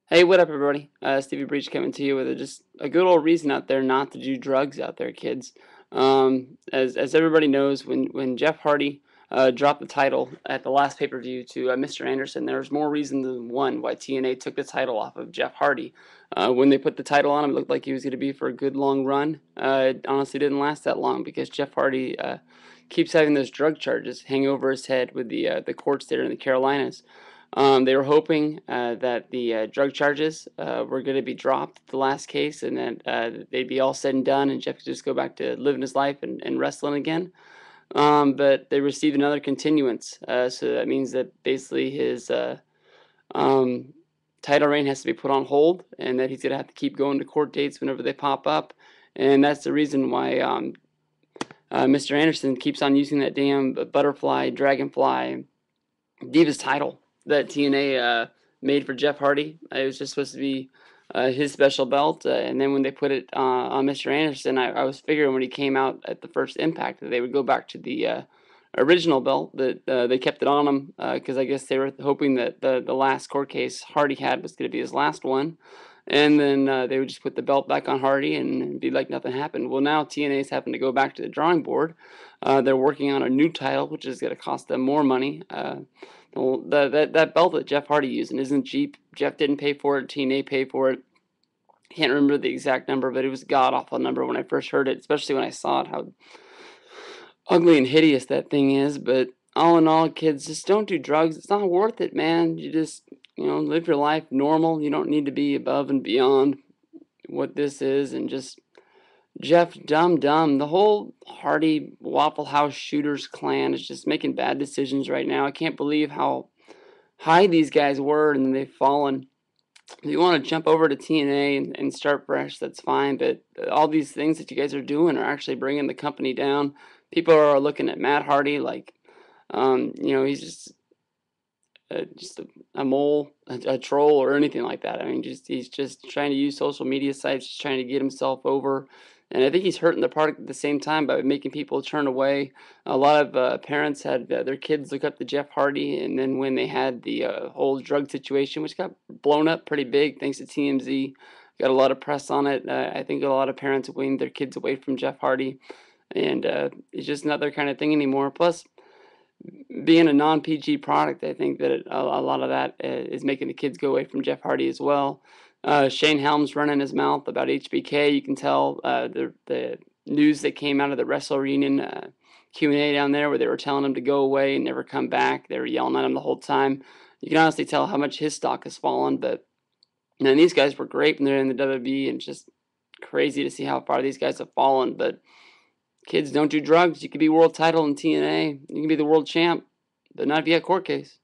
Hey, what up, everybody? Stevie Breach coming to you with just a good old reason out there not to do drugs out there, kids. As everybody knows, when Jeff Hardy dropped the title at the last pay-per-view to Mr. Anderson, there was more reason than one why TNA took the title off of Jeff Hardy. When they put the title on him, it looked like he was going to be for a good long run. It honestly didn't last that long because Jeff Hardy keeps having those drug charges hang over his head with the courts there in the Carolinas. They were hoping that the drug charges were going to be dropped the last case, and then they'd be all said and done, and Jeff could just go back to living his life and wrestling again. But they received another continuance, so that means that basically his um, title reign has to be put on hold, and that he's going to have to keep going to court dates whenever they pop up. And that's the reason why Mr. Anderson keeps on using that damn butterfly, dragonfly, Divas title that TNA made for Jeff Hardy. It was just supposed to be his special belt, and then when they put it on Mr. Anderson, I was figuring when he came out at the first Impact that they would go back to the original belt that they kept it on him because I guess they were hoping that the last court case Hardy had was going to be his last one. And then they would just put the belt back on Hardy and be like nothing happened. Well, now TNA is having to go back to the drawing board. They're working on a new title, which is going to cost them more money. Well, that belt that Jeff Hardy using isn't cheap. Jeff didn't pay for it. TNA paid for it. Can't remember the exact number, but it was a god awful number when I first heard it, especially when I saw it, how ugly and hideous that thing is. But all in all, kids, just don't do drugs. It's not worth it, man. You just, live your life normal. You don't need to be above and beyond what this is. And just, Jeff, dumb. The whole Hardy Waffle House shooters clan is just making bad decisions right now. I can't believe how high these guys were and then they've fallen. If you want to jump over to TNA and start fresh, that's fine. But all these things that you guys are doing are actually bringing the company down. People are looking at Matt Hardy like, he's just a mole, a troll, or anything like that. I mean, he's just trying to use social media sites, just trying to get himself over. And I think he's hurting the product at the same time by making people turn away. A lot of parents had their kids look up to Jeff Hardy, and then when they had the whole drug situation, which got blown up pretty big thanks to TMZ, got a lot of press on it. I think a lot of parents weaned their kids away from Jeff Hardy, and it's just not their kind of thing anymore. Plus, being a non-PG product, I think that a lot of that is making the kids go away from Jeff Hardy as well. Shane Helms running his mouth about HBK. You can tell the news that came out of the Wrestle Reunion Q&A down there where they were telling him to go away and never come back. They were yelling at him the whole time. You can honestly tell how much his stock has fallen. But these guys were great when they're in the WWE, and just crazy to see how far these guys have fallen. But kids, don't do drugs. You could be world title in TNA. You can be the world champ, but not if you have court case.